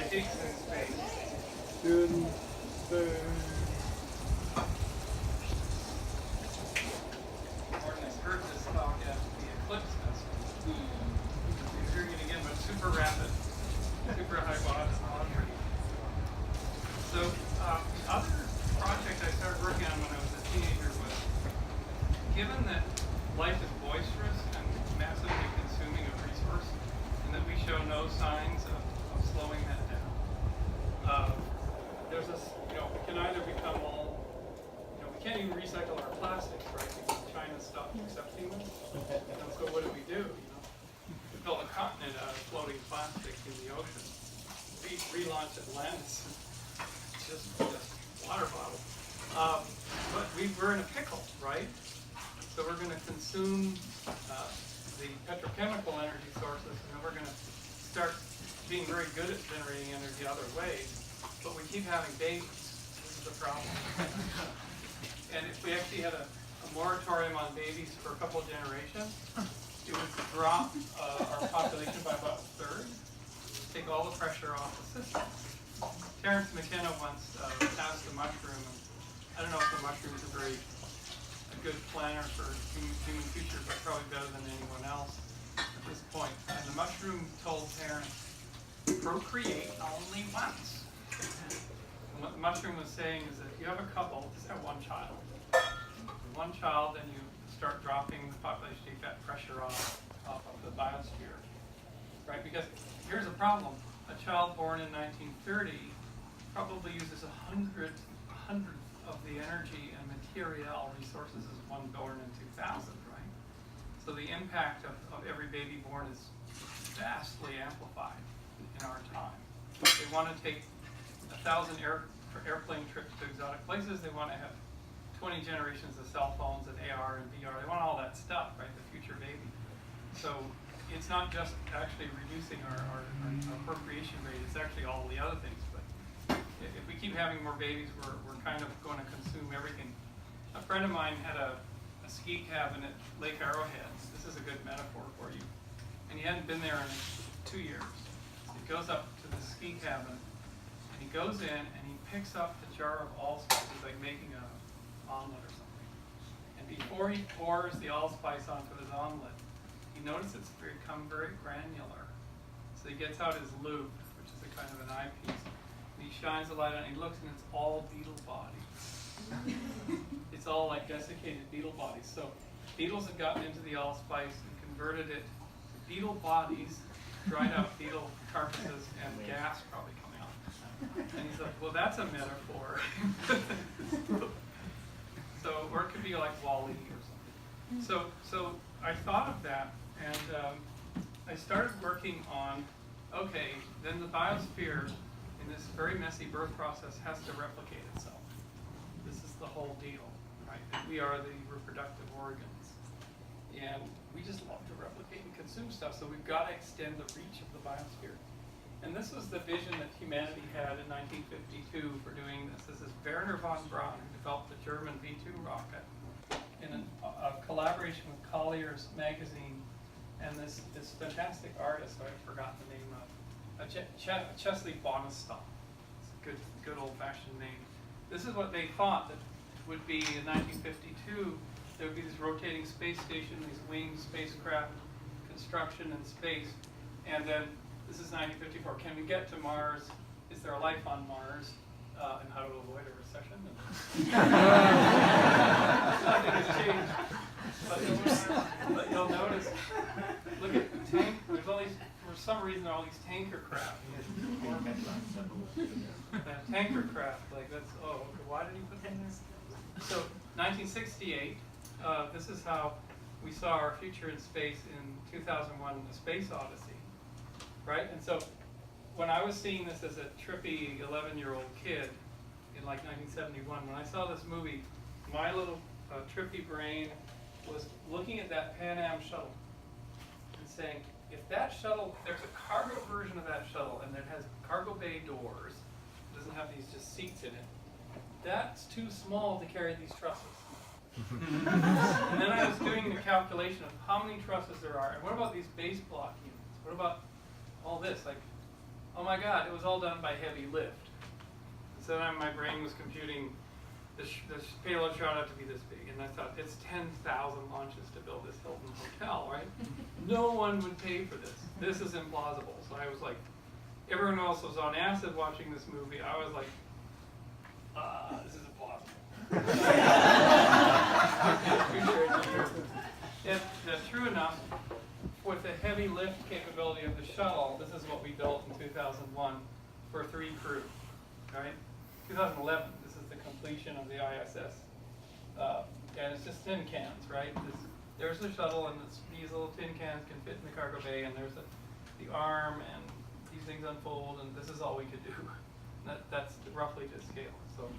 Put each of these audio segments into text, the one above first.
takes in space. Morton's heard this talk at the Eclipse Festival. You're hearing it again, but super rapid, super high velocity. So the other project I started working on when I was a teenager was, given that life is boisterous and massively consuming of resource, and that we show no signs of slowing that down, there's this, we can either become all, we can't even recycle our plastics, right? Because China stopped accepting them. And so what do? We built a continent out of floating plastic in the ocean. Relaunch Atlantis. Just water bottles. But we're in a pickle, right? So we're going to consume the petrochemical energy sources, and then we're going to start being very good at generating energy other ways. But we keep having babies. This is the problem. And if we actually had a moratorium on babies for a couple of generations, it would drop our population by about a third, take all the pressure off the system. Terence McKenna once asked the mushroom, and I don't know if the mushroom is a good planner for human future, but probably better than anyone else at this point. And the mushroom told Terence, procreate only once. And what the mushroom was saying is that if you have a couple, just have one child. One child, and you start dropping the population defect pressure off of the biosphere, right? Because here's the problem: a child born in 1930 probably uses 100th of the energy and material resources as one born in 2000, right? So the impact of every baby born is vastly amplified in our time. They want to take 1,000 airplane trips to exotic places. They want to have 20 generations of cell phones and AR and VR. They want all that stuff, right? The future baby. So it's not just actually reducing our procreation rate. It's actually all the other things. But if we keep having more babies, we're kind of going to consume everything. A friend of mine had a ski cabin at Lake Arrowhead. This is a good metaphor for you. And he hadn't been there in 2 years. He goes up to the ski cabin, and he goes in and he picks up a jar of allspice. He's like making an omelet or something. And before he pours the allspice onto his omelet, he notices it's become very granular. So he gets out his loupe, which is a kind of an eyepiece, and he shines the light on it, and he looks, and it's all beetle bodies. It's all like desiccated beetle bodies. So beetles have gotten into the allspice and converted it to beetle bodies, dried out beetle carcasses, and gas probably coming out. And he's like, well, that's a metaphor. So, or it could be like Wall-E or something. So I thought of that, and I started working on, okay, then the biosphere in this very messy birth process has to replicate itself. This is the whole deal, right? That we are the reproductive organs. And we just love to replicate and consume stuff, so we've got to extend the reach of the biosphere. And this was the vision that humanity had in 1952 for doing this. This is Werner von Braun, who developed the German V2 rocket in a collaboration with Collier's magazine and this fantastic artist, who I've forgotten the name of, Chesley Bonestop. It's a good old-fashioned name. This is what they thought that would be in 1952. There would be this rotating space station, these winged spacecraft, construction in space, and then this is 1954. Can we get to Mars? Is there a life on Mars? And how to avoid a recession? Nothing has changed. But you'll notice, look at the tank. There's all these, for some reason, all these tanker craft. Tanker craft, like that's, oh, okay, why did he put them there? So, 1968, this is how we saw our future in space in 2001, The Space Odyssey. Right? And so when I was seeing this as a trippy 11-year-old kid in like 1971, when I saw this movie, my little trippy brain was looking at that Pan Am shuttle and saying, if that shuttle, there's a cargo version of that shuttle and it has cargo bay doors, it doesn't have these just seats in it, that's too small to carry these trusses. And then I was doing the calculation of how many trusses there are, and what about these base block units? What about all this? Like, oh oh my God, it was all done by heavy lift. So then my brain was computing this payload shot out to be this big, and I thought, it's 10,000 launches to build this Hilton hotel, right? No one would pay for this. This is implausible. So I was like, everyone else was on acid watching this movie. I was like, this is implausible. That's true enough. With the heavy lift capability of the shuttle, this is what we built in 2001 for 3 crew, right? 2011, this is the completion of the ISS. And it's just tin cans, right? There's the shuttle, and these little tin cans can fit in the cargo bay, and there's the arm, and these things unfold, and this is all we could do. That's roughly to scale. So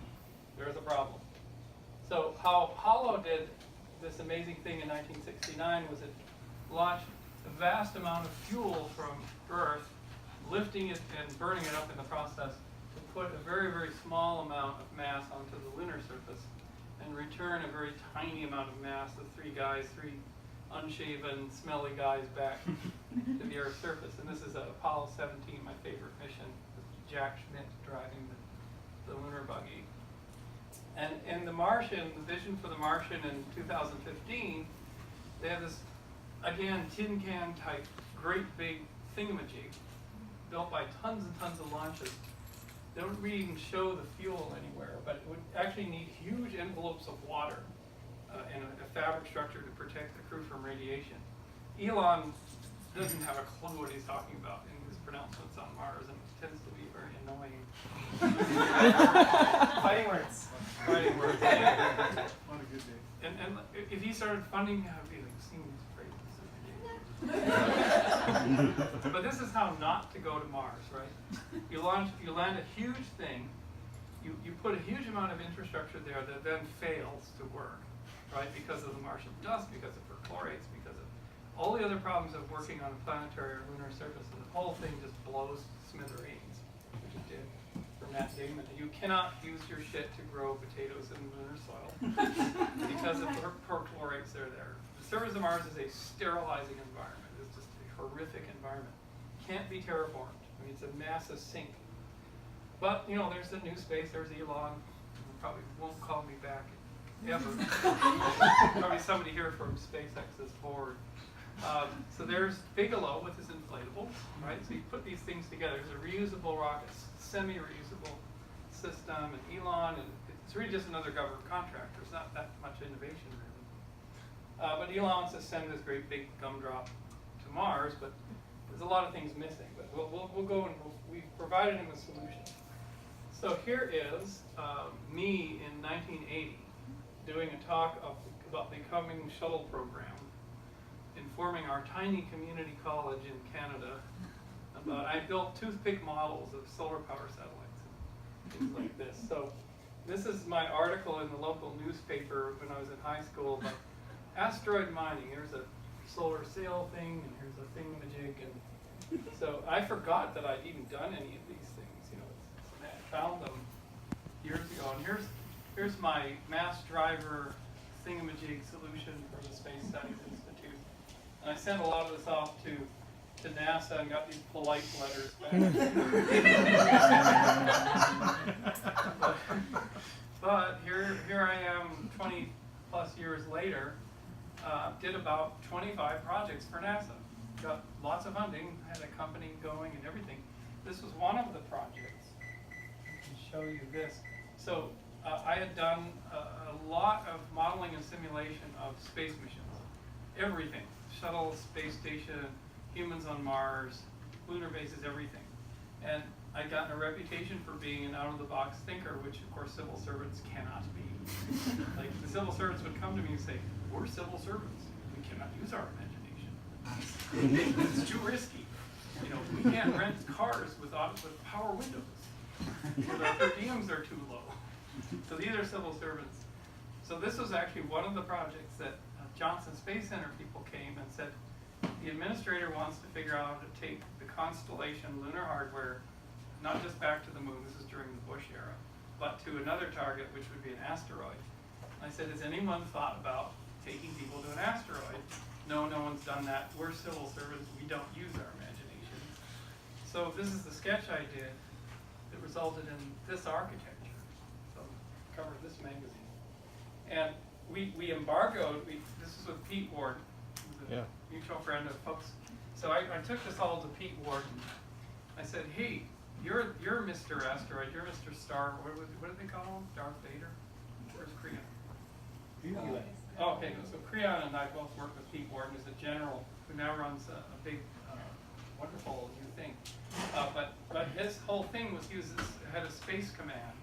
there's a problem. So how Hollow did this amazing thing in 1969 was it launched a vast amount of fuel from Earth, lifting it and burning it up in the process to put a very, very small amount of mass onto the lunar surface and return a very tiny amount of mass, the 3 unshaven, smelly guys back to the Earth's surface. And this is Apollo 17, my favorite mission, with Jack Schmitt driving the lunar buggy. And in The Martian, the vision for The Martian in 2015, they have this, again, tin can type, great big thingamajig built by tons and tons of launches. They don't really even show the fuel anywhere, but it would actually need huge envelopes of water and a fabric structure to protect the crew from radiation. Elon doesn't have a clue what he's talking about in his pronouncements on Mars, and it tends to be very annoying. Fighting words. Fighting words. On a good day. And if he started funding, I'd be like, seeing these phrases. But this is how not to go to Mars, right? You land a huge thing, you put a huge amount of infrastructure there that then fails to work, right? Because of the Martian dust, because of perchlorates, because of all the other problems of working on a planetary or lunar surface, and the whole thing just blows to smithereens, which it did for Matt Damon. You cannot use your shit to grow potatoes in lunar soil because of the perchlorates that are there. The surface of Mars is a sterilizing environment. It's just a horrific environment. Can't be terraformed. I mean, it's a massive sink. But, you know, there's the new space. There's Elon. He probably won't call me back ever. Probably somebody here from SpaceX's board. So there's Bigelow with his inflatables, right? So you put these things together. There's a reusable rocket, semi-reusable system, and Elon, and it's really just another government contract. There's not that much innovation, really. But Elon wants to send this great big gumdrop to Mars, but there's a lot of things missing. But we'll go and we've provided him a solution. So here is me in 1980 doing a talk about the coming shuttle program, informing our tiny community college in Canada about, I built toothpick models of solar power satellites and things like this. So this is my article in the local newspaper when I was in high school about asteroid mining. Here's a solar sail thing, and here's a thingamajig, and so I forgot that I'd even done any of these things. You know, I found them years ago, and here's my mass driver thingamajig solution for the Space Studies Institute. And I sent a lot of this off to NASA and got these polite letters back. but here I am 20 plus years later, did about 25 projects for NASA. Got lots of funding, had a company going and everything. This was one of the projects. I can show you this. So I had done a lot of modeling and simulation of space missions. Everything. Shuttle, space station, humans on Mars, lunar bases, everything. And I'd gotten a reputation for being an out-of-the-box thinker, which of course civil servants cannot be. Like the civil servants would come to me and say, we're civil servants. We cannot use our imagination. This is too risky. You know, we can't rent cars with power windows. So the per diems are too low. So these are civil servants. So this was actually one of the projects that Johnson Space Center people came and said, the administrator wants to figure out how to take the constellation lunar hardware, not just back to the moon, this is during the Bush era, but to another target, which would be an asteroid. I said, has anyone thought about taking people to an asteroid? No, no one's done that. We're civil servants, we don't use our imagination. so this is the sketch I did that resulted in this architecture. So cover of this magazine. And we embargoed, this is with Pete Ward, who's a mutual friend of folks. So I took this all to Pete Ward. I said, hey, you're Mr. Asteroid, you're Mr. Star, what do they call him? Darth Vader? Where's Creon? Oh, okay, so Creon and I both worked with Pete Ward, who's a general who now runs a big, wonderful new thing. But his whole thing was he had a space command,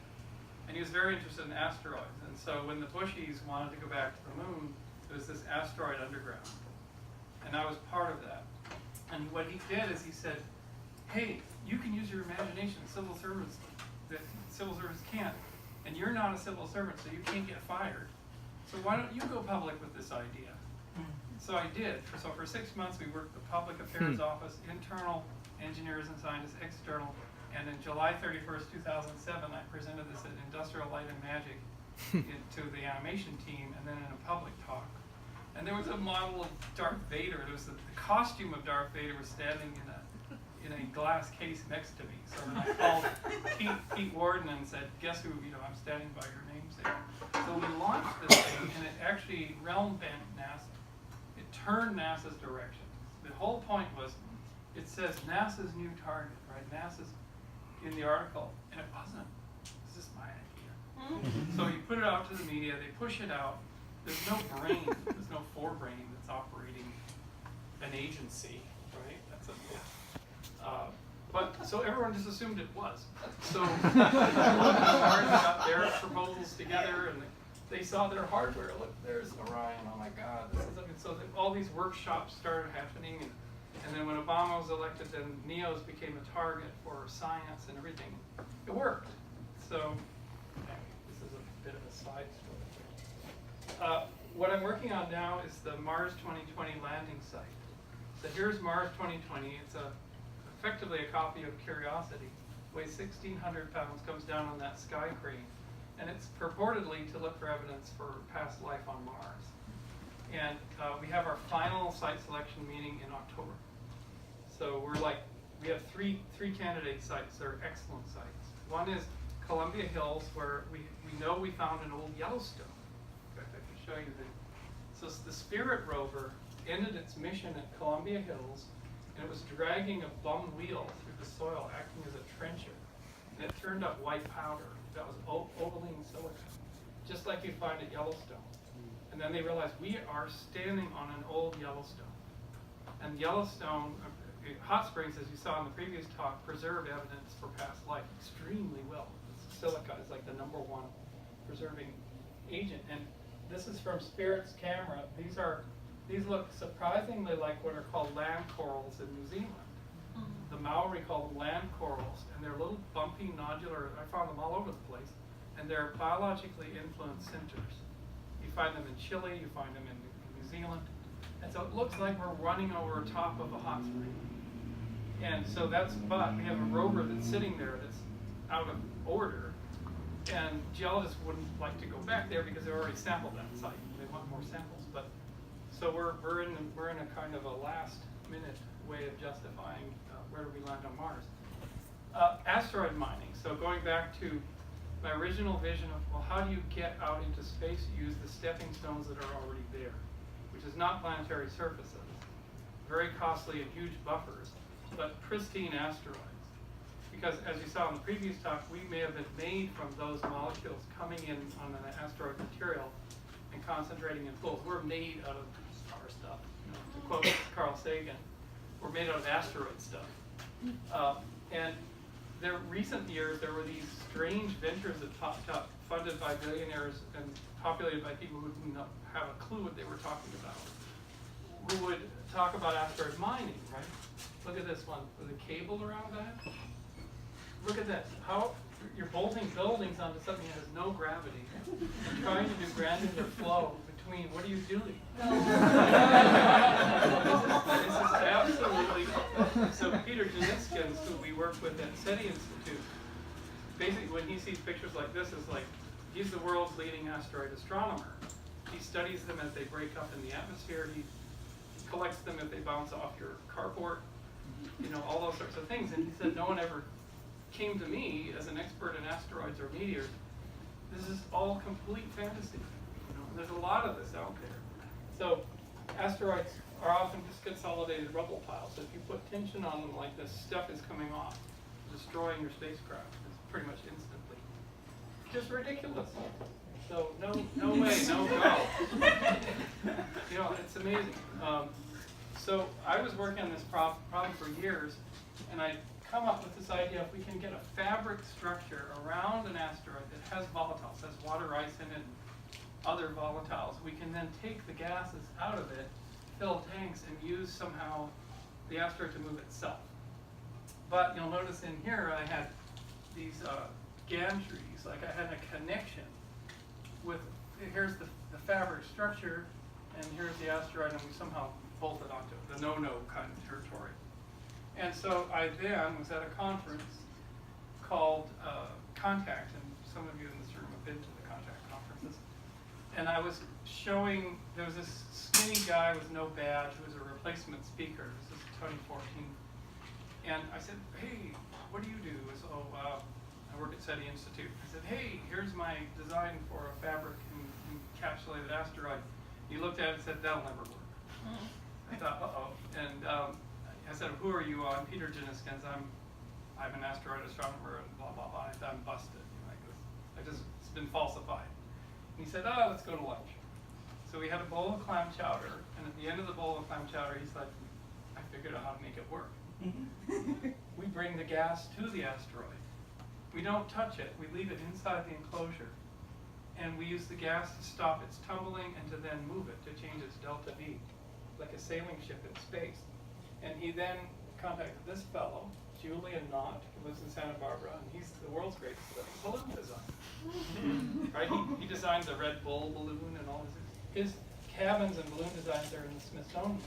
and he was very interested in asteroids. And so when the Bushies wanted to go back to the moon, there was this asteroid underground, and I was part of that. And what he did is he said, hey, you can use your imagination. Civil servants can't. And you're not a civil servant, so you can't get fired. So why don't you go public with this idea? So I did. So for 6 months, we worked the public affairs office, internal engineers and scientists, external. And in July 31st, 2007, I presented this at Industrial Light and Magic to the animation team, and then in a public talk. And there was a model of Darth Vader. There was the costume of Darth Vader was standing in a glass case next to me. So then I called Pete Warden and said, guess who, I'm standing by your namesake. So we launched this thing, and it actually realm bent NASA. It turned NASA's direction. The whole point was, it says NASA's new target, right? NASA's in the article, and it wasn't. This is my idea. So you put it out to the media, they push it out. There's no brain, there's no forebrain that's operating an agency, right? That's a myth. So everyone just assumed it was. So Mars got their proposals together, and they saw their hardware. Look, there's Orion. Oh my God! This is so all these workshops started happening, and then when Obama was elected, then NEOs became a target for science and everything. It worked. So this is a bit of a side story. What I'm working on now is the Mars 2020 landing site. So here's Mars 2020. It's effectively a copy of Curiosity. Weighs 1,600 pounds, comes down on that sky crane. And it's purportedly to look for evidence for past life on Mars. And we have our final site selection meeting in October. So we have three candidate sites that are excellent sites. One is Columbia Hills, where we know we found an old Yellowstone. In fact, I can show you so the Spirit rover ended its mission at Columbia Hills, and it was dragging a bum wheel through the soil, acting as a trencher. And it turned up white powder. That was opaline silica, just like you'd find at Yellowstone. And then they realized we are standing on an old Yellowstone. And Yellowstone, hot springs, as you saw in the previous talk, preserve evidence for past life extremely well. Silica is like the #1 preserving agent. And this is from Spirit's camera. These look surprisingly like what are called land corals in New Zealand. The Maori call them land corals, and they're little bumpy nodular, I found them all over the place, and they're biologically influenced centers. You find them in Chile, you find them in New Zealand, and so it looks like we're running over top of a hot spring. And so but we have a rover that's sitting there that's out of order, and geologists wouldn't like to go back there because they already sampled that site. They want more samples, but so we're in a kind of a last minute way of justifying where do we land on Mars. Asteroid mining. So going back to my original vision of, well, how do you get out into space? Use the stepping stones that are already there, which is not planetary surfaces. Very costly and huge buffers, but pristine asteroids. Because as you saw in the previous talk, we may have been made from those molecules coming in on an asteroid material and concentrating in pools. We're made out of star stuff. To quote Carl Sagan, we're made out of asteroid stuff. And recent years, there were these strange ventures that popped up, funded by billionaires and populated by people who didn't have a clue what they were talking about, who would talk about asteroid mining, right? Look at this one with a cable around that. Look at that. How you're bolting buildings onto something that has no gravity. You're trying to do granular flow between. What are you doing? This is absolutely. So Peter Janiskins, who we work with at SETI Institute, basically when he sees pictures like this, is like he's the world's leading asteroid astronomer. He studies them as they break up in the atmosphere. He collects them if they bounce off your carport. you know, all those sorts of things. And he said no one ever came to me as an expert in asteroids or meteors. This is all complete fantasy. You know, there's a lot of this out there. So asteroids are often just consolidated rubble piles. So if you put tension on them like this, stuff is coming off, destroying your spacecraft pretty much instantly. Just ridiculous. So no way, no go. You know, it's amazing. So I was working on this problem for years, and I come up with this idea: if we can get a fabric structure around an asteroid that has volatiles, has water ice in it, and other volatiles, we can then take the gases out of it, fill tanks, and use somehow the asteroid to move itself. But you'll notice in here I had these gantries, like I had a connection with, here's the fabric structure, and here's the asteroid, and we somehow bolted onto it, the no-no kind of territory. And so I then was at a conference called Contact, and some of you in this room have been to the Contact conferences. And I was showing, there was this skinny guy with no badge who was a replacement speaker. This is 2014. And I said, hey, what do you do? He said, I work at SETI Institute. I said, hey, here's my design for a fabric encapsulated asteroid. He looked at it and said, that'll never work. I thought, uh-oh. And I said, who are you? I'm Peter Janiskins. I'm an asteroid astronomer, and blah, blah, blah. I thought I'm busted. You know, it's been falsified. And he said, let's go to lunch. So we had a bowl of clam chowder, and at the end of the bowl of clam chowder, he said, I figured out how to make it work. We bring the gas to the asteroid. We don't touch it. We leave it inside the enclosure. And we use the gas to stop its tumbling and to then move it, to change its delta V, like a sailing ship in space. And he then contacted this fellow, Julian Knott, who lives in Santa Barbara, and he's the world's greatest balloon designer. Right? He designed the Red Bull balloon and all this. His cabins and balloon designs are in the Smithsonian.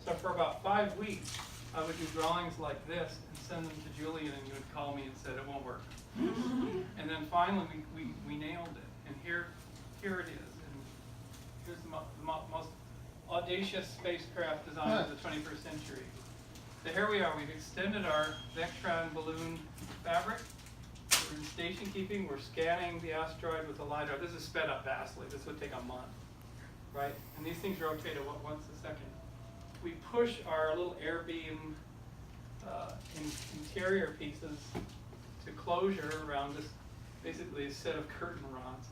So for about 5 weeks, I would do drawings like this and send them to Julian, and he would call me and said it won't work. And then finally we nailed it. And here it is. And here's the most audacious spacecraft design of the 21st century. So here we are. We've extended our Vectron balloon fabric. We're in station keeping. We're scanning the asteroid with a LiDAR. This is sped up vastly. This would take a month, right? And these things rotate at once a second. We push our little air beam interior pieces to closure around this, basically a set of curtain rods.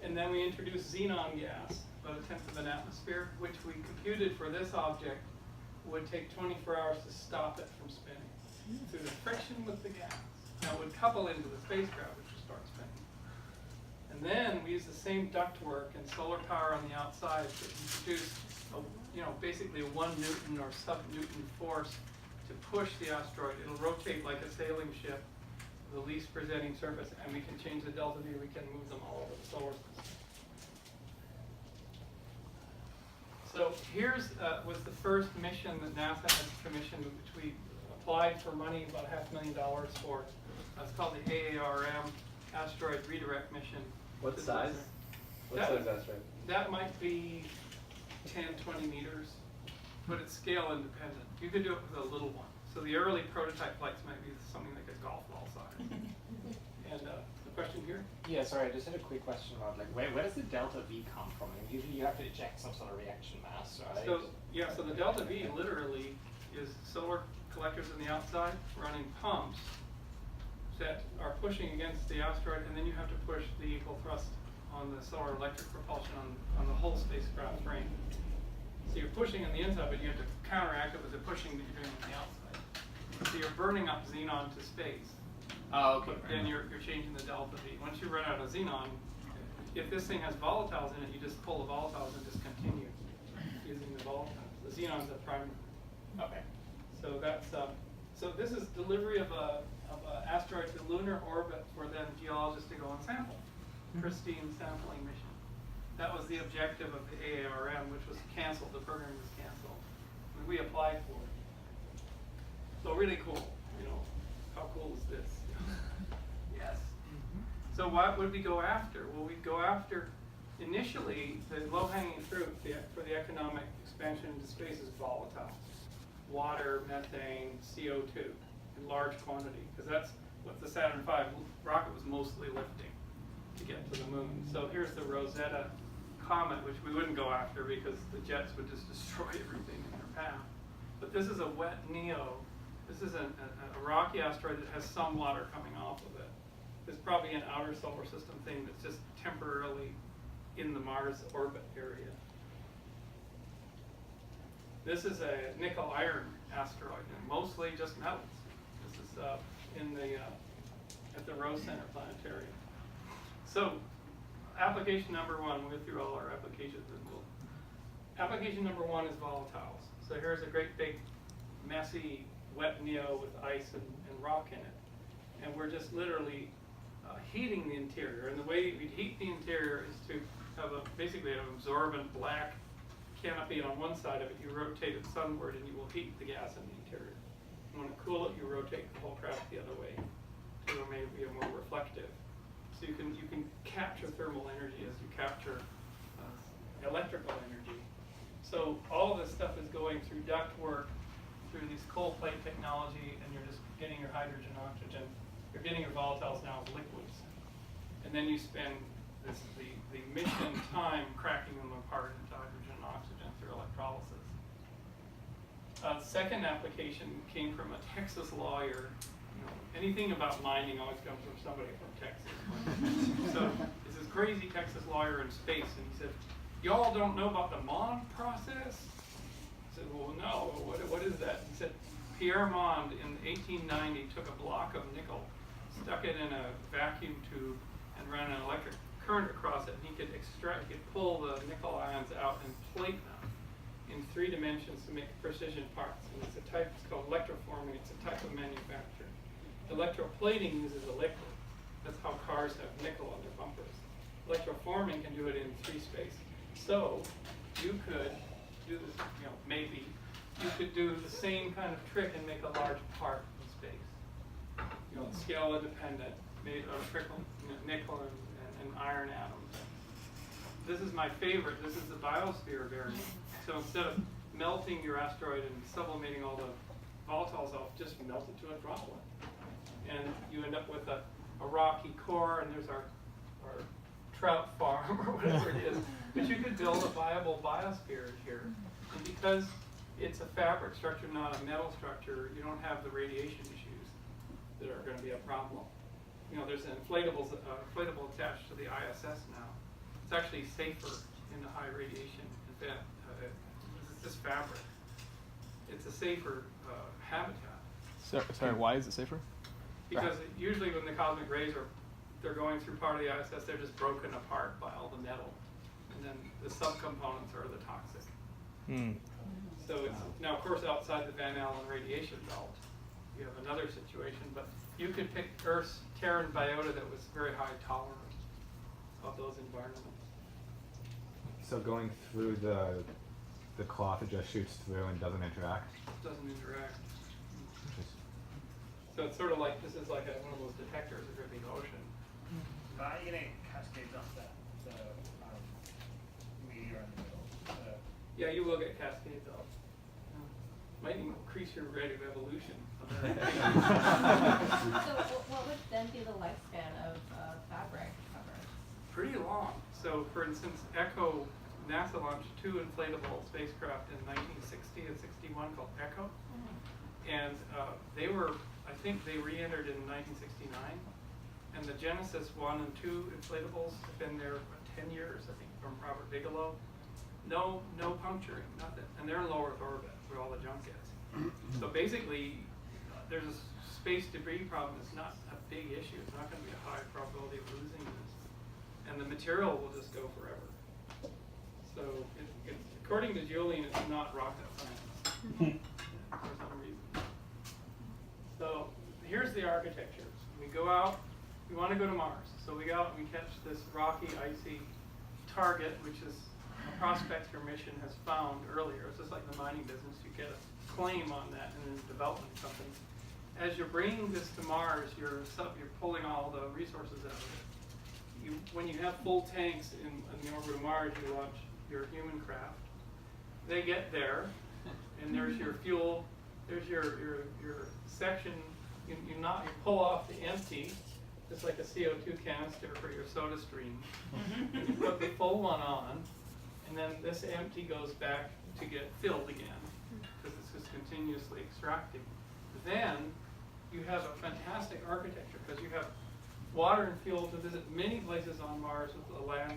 And then we introduce xenon gas, about 1/10 of an atmosphere, which we computed for this object would take 24 hours to stop it from spinning through the friction with the gas. Now it would couple into the spacecraft, which would start spinning. And then we use the same ductwork and solar power on the outside to introduce basically a 1 Newton or sub-Newton force to push the asteroid. It'll rotate like a sailing ship, the least presenting surface, and we can change the delta V. We can move them all over the solar system. So here's was the first mission that NASA had commissioned, which we applied for money, about $500,000 for. It's called the AARM Asteroid Redirect Mission. What size? What size asteroid? That might be 10, 20 meters, but it's scale independent. You could do it with a little one. So the early prototype flights might be something like a golf ball size. And the question here? Yeah, sorry, I just had a quick question about where does the delta V come from? I mean, usually you have to eject some sort of reaction mass, right? So the delta V literally is solar collectors on the outside running pumps that are pushing against the asteroid, and then you have to push the equal thrust on the solar electric propulsion on the whole spacecraft frame. So you're pushing on the inside, but you have to counteract it with the pushing that you're doing on the outside. So you're burning up xenon to space. Oh, okay. But then you're changing the delta V. Once you run out of xenon, if this thing has volatiles in it, you just pull the volatiles and just continue using the volatiles. The xenon's a primary. Okay. So that's so this is delivery of a asteroid to lunar orbit for then geologists to go and sample. Pristine sampling mission. That was the objective of the AARM, which was canceled. The program was canceled. And we applied for it. So really cool. How cool is this? Yes. So what would we go after? Well, we'd go after, initially, the low-hanging fruit for the economic expansion into space is volatile. water, methane, CO2 in large quantity, because that's what the Saturn V rocket was mostly lifting to get to the moon. So here's the Rosetta comet, which we wouldn't go after because the jets would just destroy everything in their path. But this is a wet NEO. This is a rocky asteroid that has some water coming off of it. It's probably an outer solar system thing that's just temporarily in the Mars orbit area. This is a nickel-iron asteroid, and mostly just metals. This is in the at the Rose Center Planetarium. So, application number one. We'll go through all our applications, and application number one is volatiles. So here's a great big, messy, wet NEO with ice and rock in it, and we're just literally heating the interior. And the way we'd heat the interior is to have basically an absorbent black canopy, and on one side of it you rotate it sunward and you will heat the gas in the interior. You want to cool it, you rotate the whole craft the other way to make it more reflective. So you can capture thermal energy as you capture electrical energy. So all of this stuff is going through ductwork, through this cold plate technology, and you're just getting your hydrogen, oxygen. You're getting your volatiles now as liquids. And then you spend the mission time cracking them apart into hydrogen and oxygen through electrolysis. Second application came from a Texas lawyer. You know, anything about mining always comes from somebody from Texas. So it's this crazy Texas lawyer in space, and he said, "Y'all don't know about the Mond process?" I said, "Well, no. What is that?" He said, Pierre Mond in 1890 took a block of nickel, stuck it in a vacuum tube, and ran an electric current across it, and he could pull the nickel ions out and plate them in 3 dimensions to make precision parts. And it's called electroforming. It's a type of manufacture. Electroplating uses a liquid. That's how cars have nickel on their bumpers. Electroforming can do it in 3 space. So you could do this, maybe you could do the same kind of trick and make a large part in space. Scale independent, made of nickel and iron atoms. This is my favorite. This is the Biosphere variant. So instead of melting your asteroid and sublimating all the volatiles off, just melt it to a droplet. And you end up with a rocky core, and there's our trout farm or whatever it is. But you could build a viable biosphere here. And because it's a fabric structure, not a metal structure, you don't have the radiation issues that are going to be a problem. There's an inflatable attached to the ISS now. It's actually safer in the high radiation event. It's this fabric. It's a safer habitat. Sorry, why is it safer? Because usually when the cosmic rays they're going through part of the ISS, they're just broken apart by all the metal, and then the subcomponents are the toxic. So it's now, of course, outside the Van Allen radiation belt, you have another situation, but you could pick Earth's Terran biota that was very high tolerant of those environments. So going through the cloth, it just shoots through and doesn't interact? Doesn't interact. So it's sort of like, this is like one of those detectors of a big ocean. But are you getting cascades off the meteor in the middle? Yeah, you will get cascades off. Might increase your rate of evolution. So what would then be the lifespan of fabric cover? Pretty long. So for instance, ECHO, NASA launched 2 inflatable spacecraft in 1960 and 61 called ECHO. And they were, I think they re-entered in 1969. And the Genesis 1 and 2 inflatables have been there for 10 years, I think, from Robert Bigelow. No puncturing, nothing. And they're in low Earth orbit where all the junk is. So basically, there's a space debris problem. It's not a big issue. It's not going to be a high probability of losing this. And the material will just go forever. So according to Julian, it's not rocket science for some reason. So here's the architecture. We go out, we want to go to Mars. So we go out and we catch this rocky, icy target, which is a prospector mission has found earlier. It's just like the mining business. You get a claim on that and then developing something. As you're bringing this to Mars, you're pulling all the resources out of it. When you have full tanks in the orbit of Mars, you launch your human craft. They get there, and there's your fuel there's your section. You pull off the empty, just like a CO2 canister for your soda stream. And you put the full one on, and then this empty goes back to get filled again, because it's just continuously extracting. Then you have a fantastic architecture, because you have water and fuel to visit many places on Mars with a lander.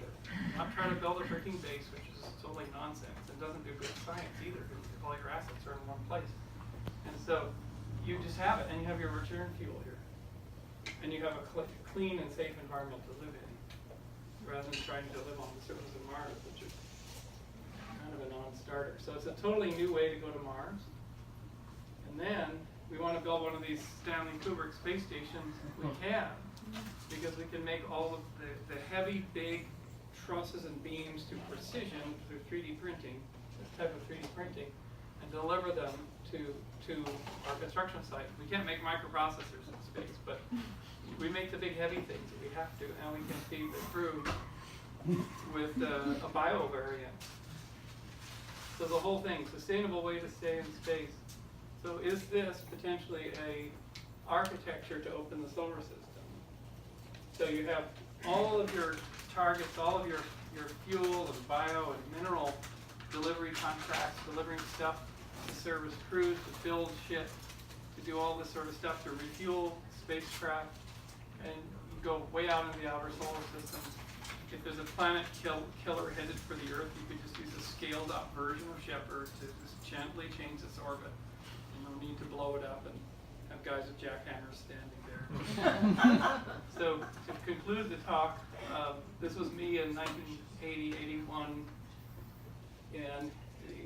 Not trying to build a freaking base, which is totally nonsense and doesn't do good science either, because all your assets are in one place. And so you just have it, and you have your return fuel here. And you have a clean and safe environment to live in, rather than trying to live on the surface of Mars, which is kind of a non-starter. So it's a totally new way to go to Mars. And then we want to build one of these Stanley Kubrick space stations. We can, because we can make all of the heavy, big trusses and beams to precision through 3D printing, this type of 3D printing, and deliver them to our construction site. We can't make microprocessors in space, but we make the big heavy things that we have to, and we can feed the crew with a bio variant. So the whole thing, sustainable way to stay in space. So is this potentially a architecture to open the solar system? So you have all of your targets, all of your fuel and bio and mineral delivery contracts, delivering stuff to service crews, to build shit, to do all this sort of stuff, to refuel spacecraft, and you go way out into the outer solar system. If there's a planet killer headed for the Earth, you could just use a scaled up version of Shepard to just gently change its orbit. No need to blow it up and have guys with jackhammers standing there. So to conclude the talk, this was me in 1980, 81, and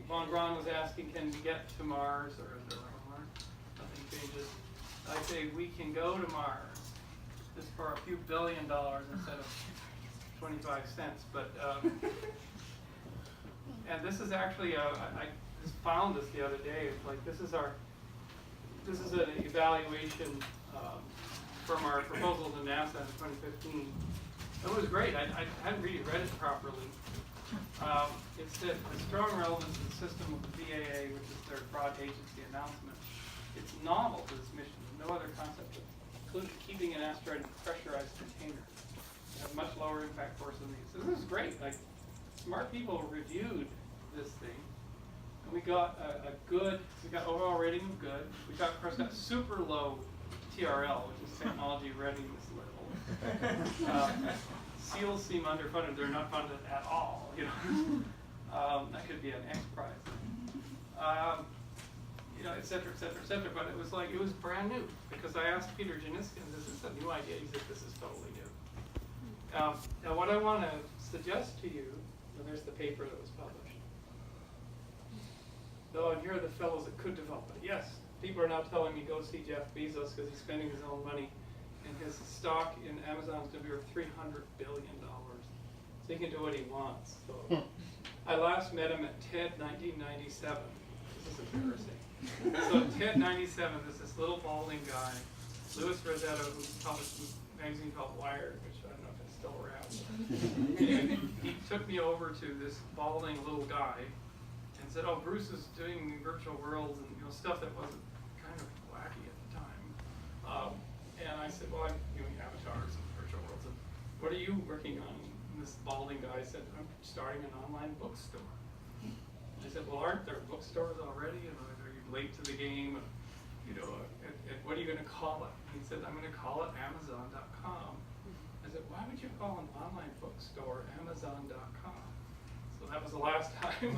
von Braun was asking, can we get to Mars, or is there a Mars? Nothing changes. I say we can go to Mars, just for a few $1 billion instead of 25 cents. But and this is actually I just found this the other day. It's like this is an evaluation from our proposal to NASA in 2015. It was great. I hadn't really read it properly. It said the strong relevance to the system of the BAA, which is their broad agency announcement. It's novel to this mission. No other concept, including keeping an asteroid in a pressurized container. It has much lower impact force than these. So this is great. Like, smart people reviewed this thing, and we got we got overall rating of good. We got, of course, got super low TRL, which is technology readiness level. SEALs seem underfunded. They're not funded at all. You know, that could be an X prize. You know, et cetera, et cetera, et cetera. But it was brand new, because I asked Peter Janiskin, this is a new idea. He said, this is totally new. Now, what I want to suggest to you, and there's the paper that was published. Oh, and here are the fellows that could develop it. Yes, people are now telling me go see Jeff Bezos because he's spending his own money, and his stock in Amazon is going to be worth $300 billion. So he can do what he wants. So I last met him at TED 1997. This is embarrassing. So TED 97 is this little balding guy, Louis Rossetto, who published a magazine called Wired, which I don't know if it's still around. And he took me over to this balding little guy and said, "Oh, Bruce is doing virtual worlds and stuff that wasn't kind of wacky at the time." And I said, "Well, I'm doing avatars and virtual worlds. And what are you working on?" And this balding guy said, "I'm starting an online bookstore." I said, "Well, aren't there bookstores already? And are you late to the game? And, and what are you going to call it?" He said, "I'm going to call it Amazon.com." I said, "Why would you call an online bookstore Amazon.com?" So that was the last time.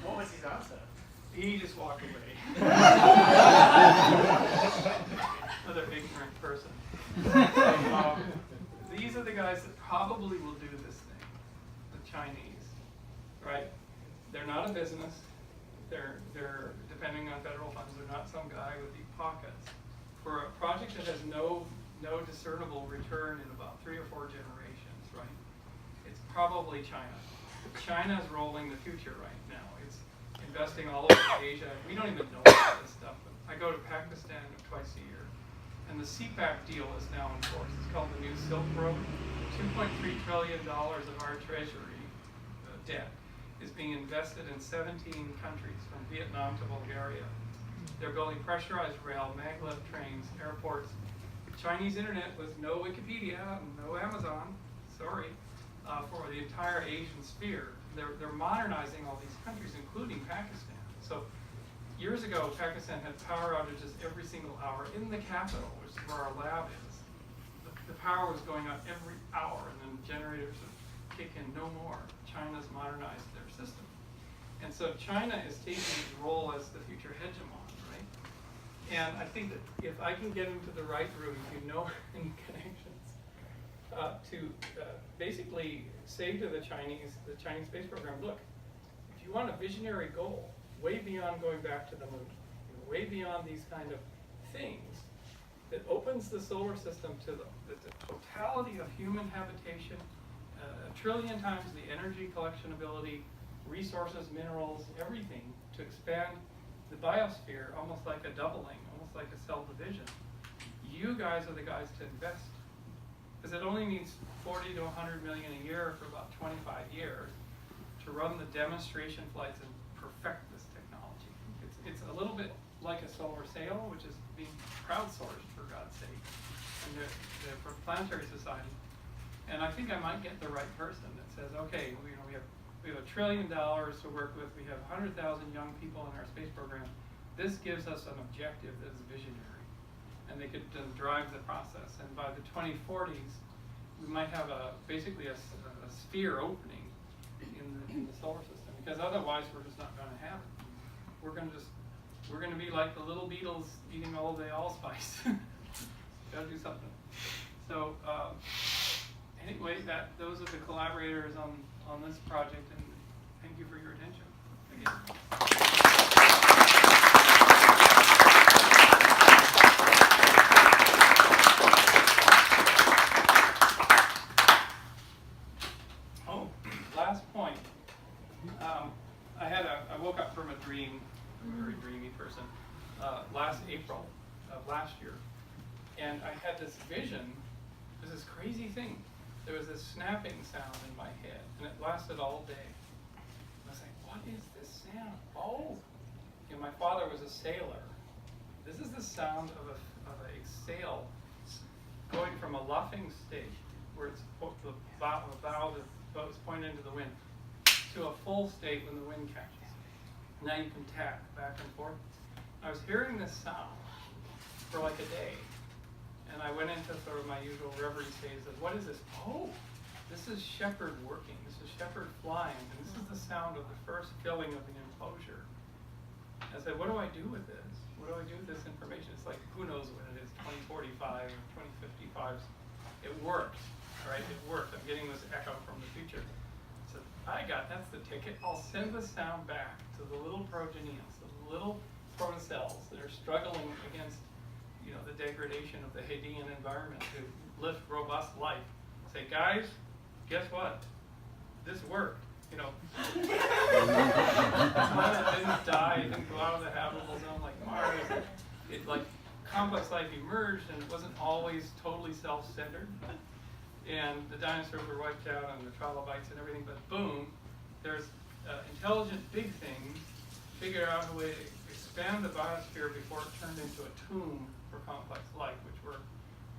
What was his answer? He just walked away. Another ignorant person. These are the guys that probably will do this thing, the Chinese, right? They're not a business. They're depending on federal funds. They're not some guy with deep pockets. For a project that has no discernible return in about 3 or 4 generations, right? It's probably China. China is rolling the future right now. It's investing all over Asia. We don't even know about this stuff. But I go to Pakistan twice a year, and the CPAC deal is now in force. It's called the New Silk Road. $2.3 trillion of our treasury debt is being invested in 17 countries, from Vietnam to Bulgaria. They're building pressurized rail, maglev trains, airports. Chinese internet with no Wikipedia, no Amazon, sorry, for the entire Asian sphere. They're modernizing all these countries, including Pakistan. So years ago, Pakistan had power outages every single hour in the capital, which is where our lab is. The power was going out every hour, and then generators would kick in no more. China's modernized their system. And so China is taking its role as the future hegemon, right? And I think that if I can get into the right room, if you know any connections, to basically say to the Chinese space program, look, if you want a visionary goal, way beyond going back to the moon, way beyond these kind of things, that opens the solar system to the totality of human habitation, 1 trillion times the energy collection ability, resources, minerals, everything, to expand the biosphere almost like a doubling, almost like a cell division. You guys are the guys to invest. Because it only needs 40 to 100 million a year for about 25 years to run the demonstration flights and perfect this technology. It's a little bit like a solar sail, which is being crowdsourced, for God's sake, and the Planetary Society. And I think I might get the right person that says, okay, we have $1 trillion to work with. We have 100,000 young people in our space program. This gives us an objective that is visionary, and they could then drive the process. And by the 2040s, we might have basically a sphere opening in the solar system, because otherwise we're just not going to have it. We're going to be like the little beetles eating all the allspice. Got to do something. So anyway, those are the collaborators on this project, and thank you for your attention again. Oh, last point. I woke up from a dream. I'm a very dreamy person. Last April of last year, and I had this vision. There's this crazy thing. There was this snapping sound in my head, and it lasted all day. I was like, what is this sound? Oh, my father was a sailor. This is the sound of a sail going from a luffing state, where it's the bow of the boat is pointed into the wind, to a full state when the wind catches. Now you can tack back and forth. I was hearing this sound for like a day, and I went into sort of my usual reverie phase of, what is this? Oh, this is Shepherd working. This is Shepherd flying, and this is the sound of the first filling of the enclosure. I said, what do I do with this? What do I do with this information? It's like, who knows when it is, 2045 or 2055. It works, right? It worked. I'm getting this echo from the future. So that's the ticket. I'll send the sound back to the little progenies, the little protocells that are struggling against, the degradation of the Hadean environment to lift robust life. Say, guys, guess what? This worked. The planet didn't die, it didn't go out of the habitable zone like Mars. It like complex life emerged, and it wasn't always totally self-centered. And the dinosaurs were wiped out, and the trilobites and everything. But boom, there's intelligent big things figured out a way to expand the biosphere before it turned into a tomb for complex life, which we're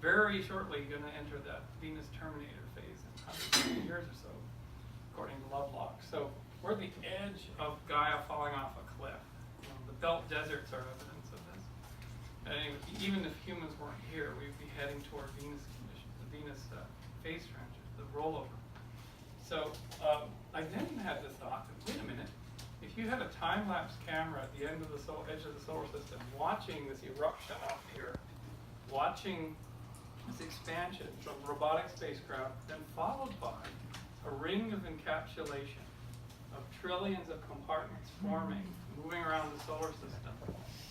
very shortly going to enter that Venus Terminator phase in 150 years or so, according to Lovelock. So we're at the edge of Gaia falling off a cliff. The belt deserts are evidence of this. And anyway, even if humans weren't here, we'd be heading toward Venus conditions, the Venus phase transit, the rollover. So I then had the thought, wait a minute, if you had a time-lapse camera at the end of the edge of the solar system, watching this eruption up here, watching this expansion from robotic spacecraft, then followed by a ring of encapsulation of trillions of compartments forming, moving around the solar system,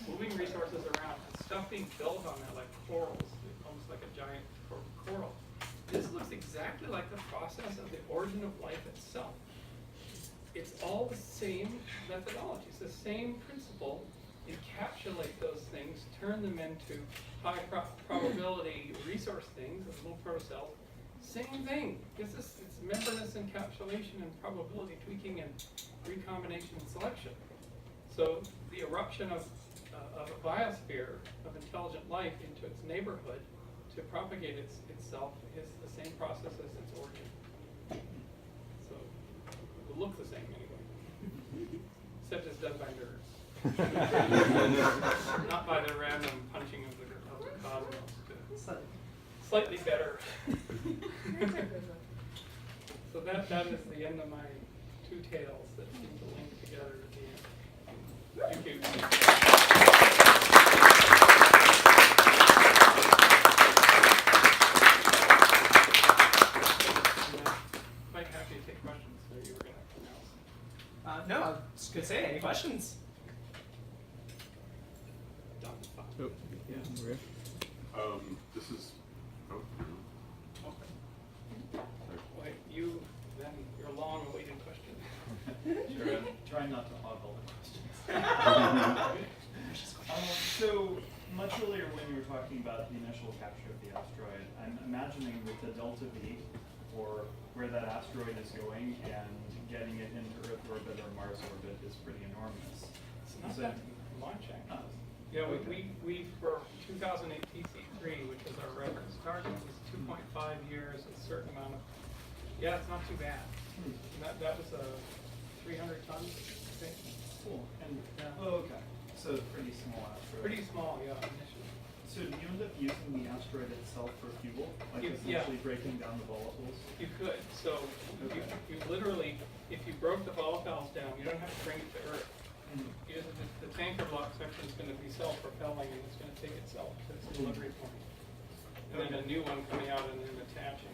moving resources around, and stuff being built on there like corals, almost like a giant coral. This looks exactly like the process of the origin of life itself. It's all the same methodology. It's the same principle. Encapsulate those things, turn them into high probability resource things, little protocells, Same thing. It's membranous encapsulation and probability tweaking and recombination and selection. So the eruption of a biosphere of intelligent life into its neighborhood to propagate itself is the same process as its origin. So it will look the same anyway, except it's done by nerds, not by the random punching of the cosmos. Slightly better. So that is the end of my two tales that seem to link together at the end. Thank you. Quite happy to take questions. So you were going to announce. No, I was going to say, any questions? Oh, yeah, we're good. This is. Oh, Wait, you then your long-awaited question. Sure, I'm trying not to hog all the questions. So, much earlier when you were talking about the initial capture of the asteroid, I'm imagining with the delta V, or where that asteroid is going, and getting it into Earth orbit or Mars orbit is pretty enormous. It's not Is that it- much, actually. Oh, Yeah, okay. we for 2008 PC3, which was our reference target, was 2.5 years, a certain amount of. Yeah, it's not too bad. And that was 300 tons, I think. Cool. And Yeah. oh, okay. So it's pretty small asteroid. Pretty small, yeah, initially. So do you end up using the asteroid itself for fuel, like Yeah. essentially breaking down the volatiles? You could. So you literally, if you broke the volatiles down, you don't have to bring it to Earth. Because the tanker block section is going to be self-propelling and it's going to take itself to its delivery point. And then a new one coming out and then attaching.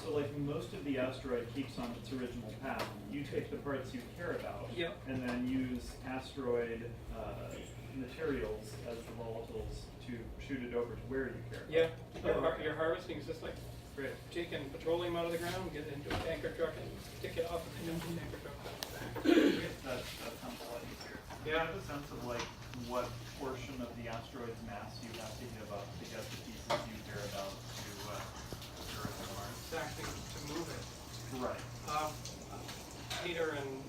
So like most of the asteroid keeps on its original path. You take the parts you care about, Yep. and then use asteroid materials as the volatiles to shoot it over to where you care. Yeah, Okay. your harvesting is just like Great. taking petroleum out of the ground, get it into a tanker truck and stick it off and then the tanker truck back. That sounds a lot easier. Do you Yeah. have a sense of like what portion of the asteroid's mass you have to give up to get the pieces you care about to Earth and Mars? Exactly, to move it. Right. Peter and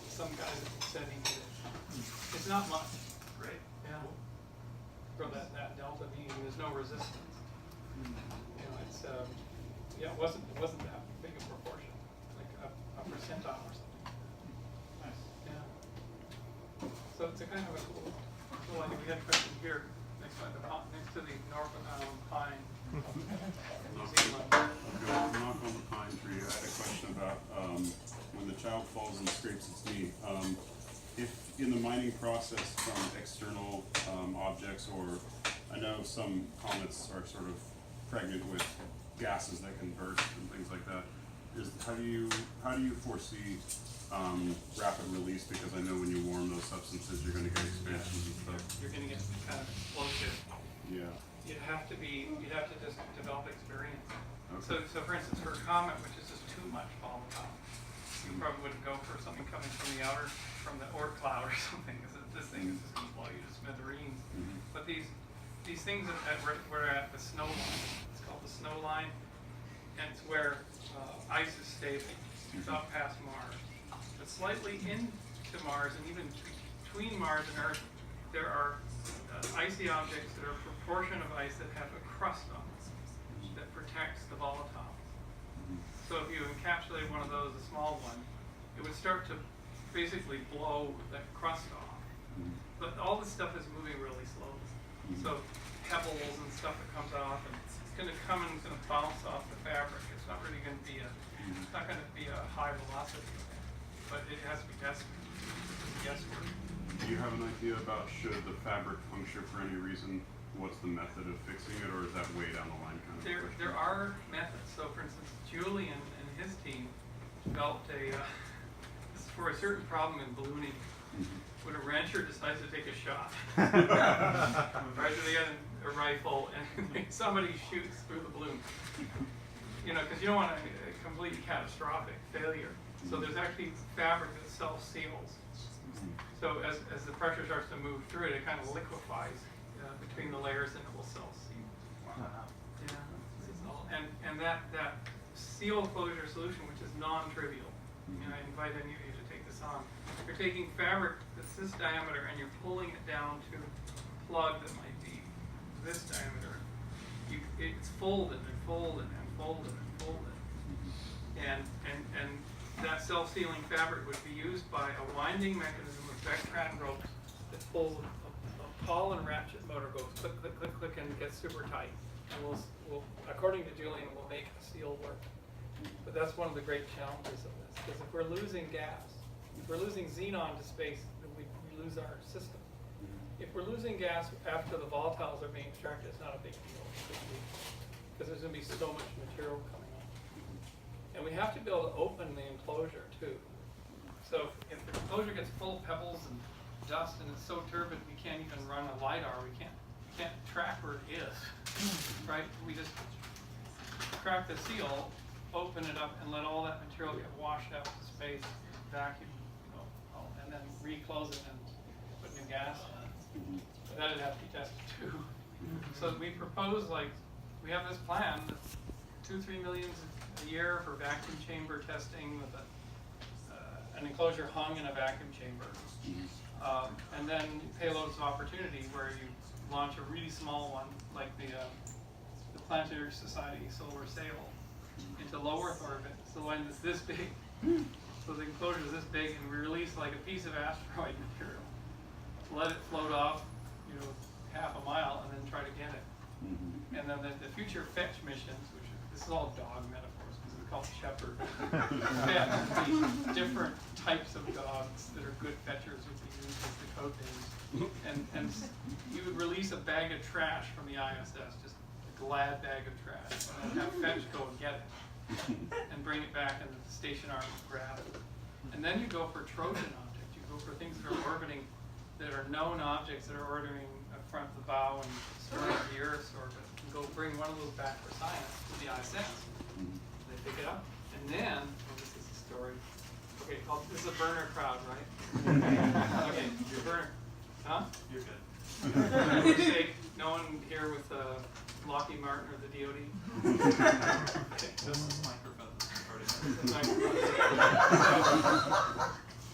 some guy that said he did it. It's not much. Great. Yeah. For that delta V, there's no resistance. You know, it's it wasn't that big a proportion, like a percentile or something. Nice. Yeah. So it's a kind of a cool idea. We had a question here next to the Norfolk pine. New Zealand. knock on the pine tree. I had a question about when the child falls and scrapes its knee. If in the mining process from external objects, or I know some comets are sort of pregnant with gases that can burst and things like that. How do you foresee rapid release? Because I know when you warm those substances, you're going to get expansions and stuff. You're going to get kind of explosive. Yeah. You'd have to just develop experience. Okay. So for instance, for a comet, which is just too much volatile, you probably wouldn't go for something coming from the Oort cloud or something, because this thing is just going to blow you to smithereens. But these things we're at the snow line. It's called the snow line, and it's where ice is stable. It's up past Mars, but slightly into Mars, and even between Mars and Earth, there are icy objects that are a proportion of ice that have a crust on it that protects the volatile. So if you encapsulate one of those, a small one, it would start to basically blow that crust off. But all this stuff is moving really slowly. So pebbles and stuff that comes off, and it's going to come and it's going to bounce off the fabric. It's not really going to be it's not going to be a high velocity event, but it has to be guesswork. Do you have an idea about should the fabric puncture for any reason? What's the method of fixing it, or is that way down the line kind of question? There are methods. So for instance, Julian and his team developed for a certain problem in ballooning. When a rancher decides to take a shot, right? So they got a rifle and somebody shoots through the balloon. You know, because you don't want a completely catastrophic failure. So there's actually fabric that self-seals. So as the pressure starts to move through it, it kind of liquefies between the layers and it will self-seal. Wow. Yeah, this is all and that seal closure solution, which is non-trivial, and I invite any of you to take this on. You're taking fabric that's this diameter and you're pulling it down to a plug that might be this diameter. It's folded and folded and folded and folded. And that self-sealing fabric would be used by a winding mechanism with Vectran ropes that pulls a ball and ratchet motor, goes click, click, click, click, and gets super tight. And we'll according to Julian, we'll make a seal work. But that's one of the great challenges of this, because if we're losing gas, if we're losing xenon to space, then we lose our system. If we're losing gas after the volatiles are being extracted, it's not a big deal, because there's going to be so much material coming on. And we have to be able to open the enclosure too. So if the enclosure gets full of pebbles and dust and it's so turbid we can't even run a LiDAR, we can't track where it is, right? We just crack the seal, open it up, and let all that material get washed out to space, vacuum, and then reclose it and put new gas in it. But that'd have to be tested too. So we propose, we have this plan, 2-3 million a year for vacuum chamber testing with an enclosure hung in a vacuum chamber. And then payloads of opportunity where you launch a really small one, like the Planetary Society Solar Sail, into low Earth orbit. So the one that's this big. So the enclosure is this big, and we release like a piece of asteroid material. Let it float off, half a mile, and then try to get it. And then the future fetch missions, which this is all dog metaphors because we call it shepherd. Different types of dogs that are good fetchers would be used as the code names. And you would release a bag of trash from the ISS, just a glad bag of trash, and then have fetch go and get it and bring it back, and the station arm would grab it. And then you go for Trojan objects. You go for things that are orbiting, that are known objects that are orbiting front of the bow and stern of the Earth's orbit. And go bring one of those back for science to the ISS. They pick it up, and then, this is the story. Okay, this is a burner crowd, right? Okay, your burner. Huh? You're good. Say, no one here with Lockheed Martin or the DoD? Okay. This is microphone.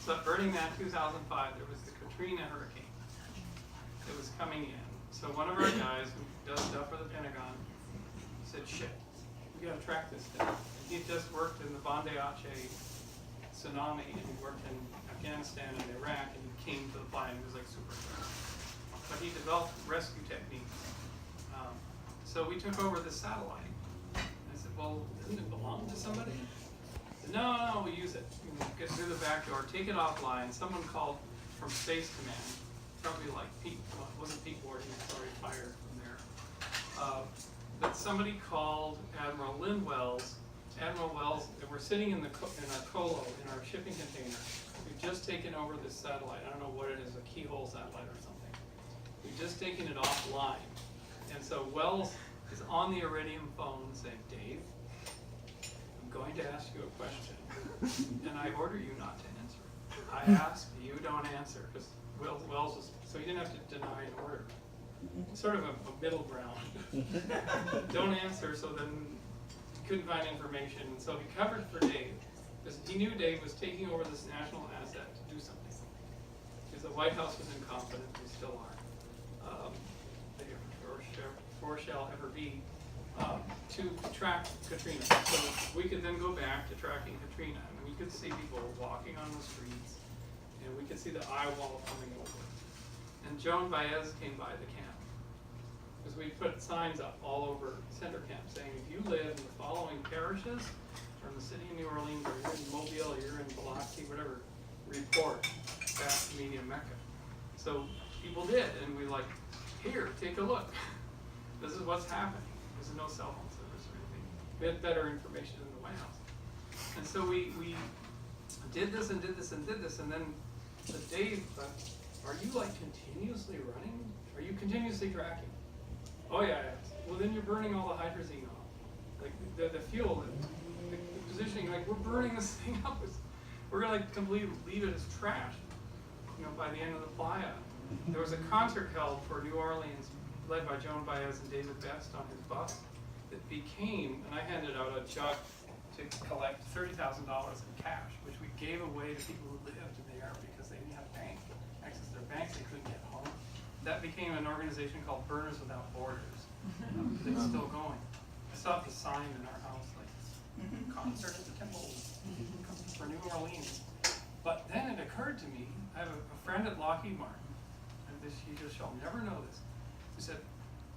So Burning Man 2005, there was the Katrina hurricane that was coming in. So one of our guys who does stuff for the Pentagon said, shit, we gotta track this thing. And he just worked in the Bande Aceh tsunami, and he worked in Afghanistan and Iraq, and he came to the flying. He was like super fast. But he developed rescue techniques. So we took over the satellite. And I said, well, doesn't it belong to somebody? I said, no, we use it. Get through the back door, take it offline. Someone called from Space Command, probably like Pete, well, it wasn't Pete Ward, he was already fired from there. But somebody called Admiral Lynn Wells. Admiral Wells, we're sitting in our colo, in our shipping container. We've just taken over this satellite. I don't know what it is, a keyhole satellite or something. We've just taken it offline. And so Wells is on the Iridium phone saying, Dave, I'm going to ask you a question, and I order you not to answer it. I ask, you don't answer, because Wells was, so he didn't have to deny an order. Sort of a middle ground. Don't answer, so then he couldn't find information, and so he covered for Dave, because he knew Dave was taking over this national asset to do something. Because the White House was incompetent, we still are. Or shall ever be, to track Katrina. So we could then go back to tracking Katrina, and we could see people walking on the streets, and we could see the eye wall coming over. And Joan Baez came by the camp, because we put signs up all over Center Camp saying, if you live in the following parishes, from the city of New Orleans, or you're in Mobile, or you're in Biloxi, whatever, report back to Media Mecca. So people did, and we like, here, take a look. This is what's happening. There's no cell phone service or anything. We had better information in the White House. And so we did this and did this and did this, and then Dave, are you like continuously running? Are you continuously tracking? Oh yeah. Well then you're burning all the hydrazine off. Like the fuel, the positioning, like we're burning this thing up. We're gonna like completely leave it as trash, by the end of the playa. There was a concert held for New Orleans led by Joan Baez and David Best on his bus. that became, and I handed out a jug to collect $30,000 in cash, which we gave away to people who lived there because they didn't have bank access to their banks, they couldn't get home. That became an organization called Burners Without Borders. It's still going. I still have the sign in our house, like concert at the temple for New Orleans. But then it occurred to me, I have a friend at Lockheed Martin, and she'll never know this, who said,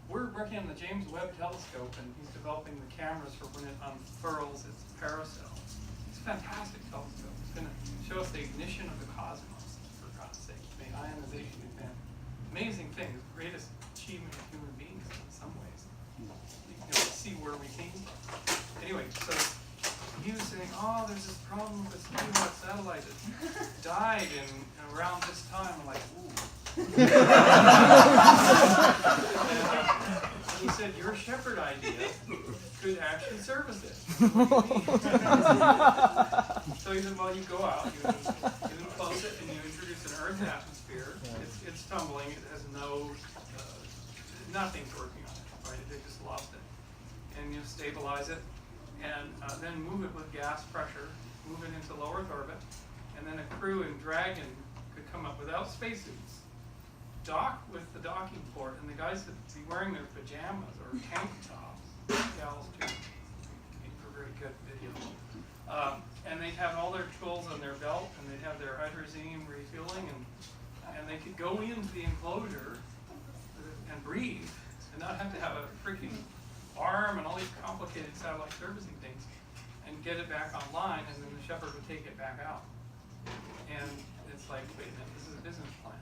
we're working on the James Webb Telescope, and he's developing the cameras for when it unfurls its parasol. It's a fantastic telescope. It's going to show us the ignition of the cosmos, for God's sake. The ionization event. Amazing thing, the greatest achievement of human beings in some ways. See where we came from. Anyway, so he was saying, oh, there's this problem with this new satellite that died in around this time. I'm like, ooh. And he said, your shepherd idea could actually service it. So he said, well, you go out, you enclose it, and you introduce an Earth atmosphere. It's tumbling. It has nothing's working on it, right? They just lost it. And you stabilize it, and then move it with gas pressure, move it into low Earth orbit, and then a crew in Dragon could come up without spacesuits, dock with the docking port, and the guys would be wearing their pajamas or tank tops, gals too, make for very good video. And they'd have all their tools on their belt, and they'd have their hydrazine refueling, and they could go into the enclosure and breathe, and not have to have a freaking arm and all these complicated satellite servicing things, and get it back online, and then the shepherd would take it back out. And it's like, wait a minute, this is a business plan.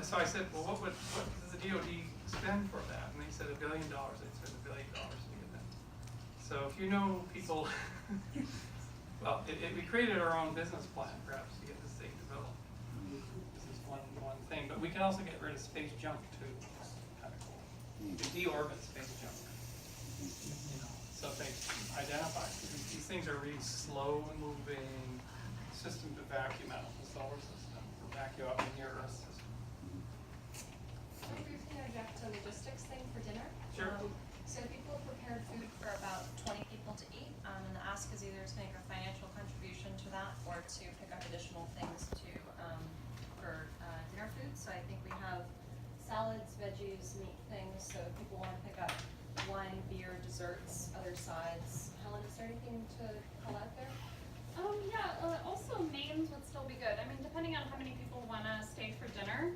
So I said, well, what does the DoD spend for that? And they said $1 billion. They'd spend $1 billion to get that. So if you know people, well, we created our own business plan, perhaps, to get this thing developed. This is one thing, but we can also get rid of space junk too. Kind of cool. You can deorbit space junk. So if they identify, these things are really slow moving systems to vacuum out the solar system, or vacuum out the near Earth system. Can I briefly interject a logistics thing for dinner? Sure. So people prepared food for about 20 people to eat, and the ask is either to make a financial contribution to that or to pick up additional things for dinner food. So I think we have salads, veggies, meat things. So if people want to pick up wine, beer, desserts, other sides. Helen, is there anything to call out there? Also mains would still be good. I mean, depending on how many people want to stay for dinner.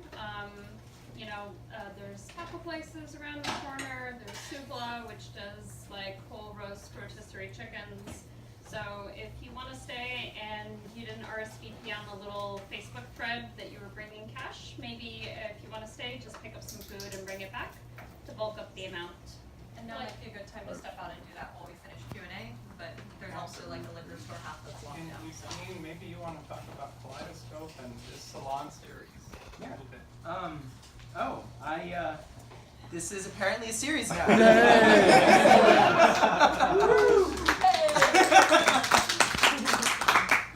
There's taco places around the corner. There's Subla, which does like whole roast rotisserie chickens. So if you want to stay and you didn't RSVP on the little Facebook thread that you were bringing cash, maybe if you want to stay, just pick up some food and bring it back to bulk up the amount. And now might be a good time to step out and do that while we finish Q&A, but there's also like a liquor store half that's locked down. And maybe you want to talk about Kaleidoscope and this salon series a little bit. This is apparently a series now.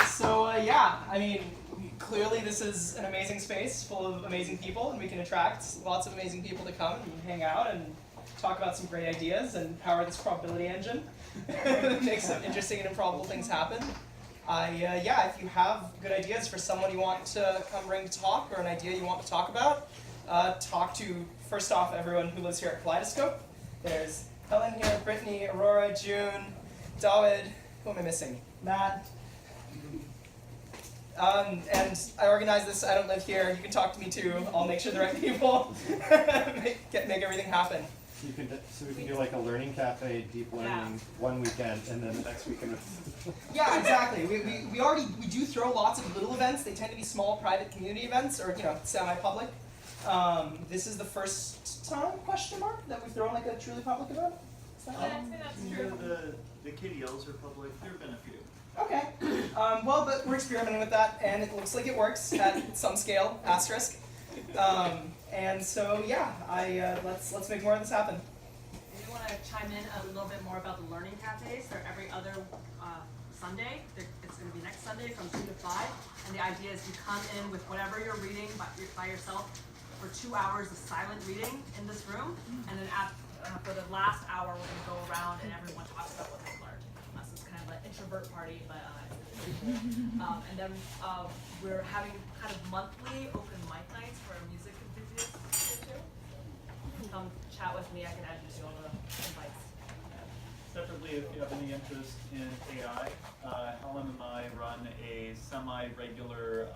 So I mean, clearly this is an amazing space full of amazing people, and we can attract lots of amazing people to come and hang out and talk about some great ideas and power this probability engine, make some interesting and improbable things happen. If you have good ideas for someone you want to come bring to talk, or an idea you want to talk about, talk to, first off, everyone who lives here at Kaleidoscope. There's Helen here, Brittany, Aurora, June, David, who am I missing? Matt. And I organize this, I don't live here, you can talk to me too, I'll make sure the right people make everything happen. So we can do like a learning cafe, deep learning, one weekend, and then the next weekend. Yeah, exactly. We do throw lots of little events. They tend to be small private community events, or semi-public. This is the first time, that we've thrown like a truly public event? Is that right? I'd say that's true. The KDLs are public. There have been a few. Okay. But we're experimenting with that, and it looks like it works at some scale, asterisk. And so let's make more of this happen. I do want to chime in a little bit more about the learning cafes. They're every other Sunday. It's going to be next Sunday from 2 to 5. And the idea is you come in with whatever you're reading by yourself for 2 hours of silent reading in this room. And then for the last hour, we're gonna go around and everyone talks about what they learned. So it's kind of an introvert party, but and then we're having kind of monthly open mic nights for music enthusiasts too. Come chat with me. I can add you to all the invites. Separately, if you have any interest in AI, Helen and I run a semi-regular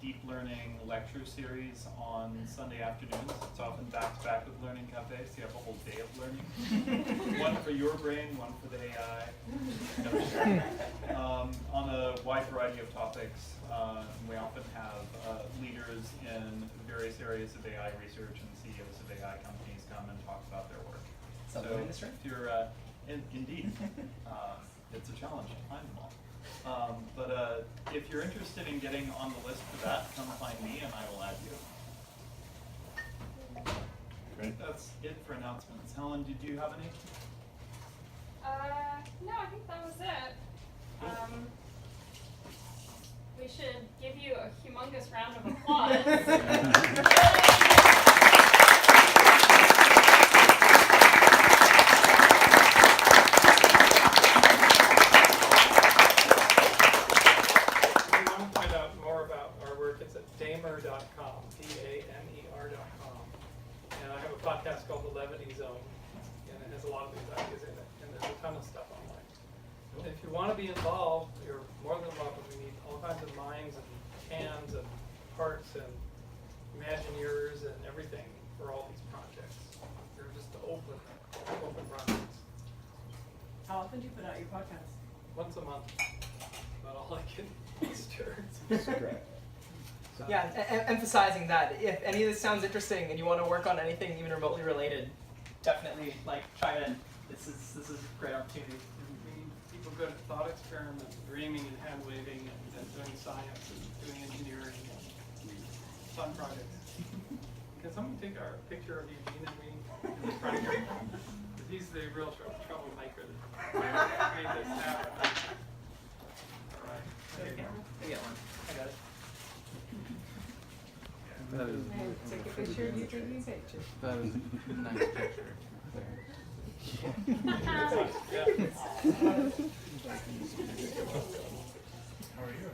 deep learning lecture series on Sunday afternoons. It's often back-to-back with Learning Cafes, so you have a whole day of learning. One for your brain, one for the AI. On a wide variety of topics. We often have leaders in various areas of AI research and CEOs of AI companies come and talk about their work. So industry? If you're indeed, it's a challenge to find them all. But if you're interested in getting on the list for that, come find me and I will add you. Great. That's it for announcements. Helen, did you have any? No, I think that was it. We should give you a humongous round of applause. damer.com, DAMER.com. And I have a podcast called The Levity Zone, and it has a lot of these ideas in it, and there's a ton of stuff online. And if you want to be involved, you're more than welcome. We need all kinds of minds and hands and hearts and Imagineers and everything for all these projects. They're just open projects. How often do you put out your podcast? Once a month, about all I can muster. Yeah, emphasizing that if any of this sounds interesting and you want to work on anything even remotely related, definitely chime in. This is a great opportunity. We need people good at thought experiment, dreaming and hand waving, and doing science and doing engineering and fun projects. Can someone take our picture of Eugene and me in the front here? He's the real troublemaker that made this happen. All right. I get one. I got it. That is Take a picture of you taking a picture. that is a nice picture. Yeah. How are you?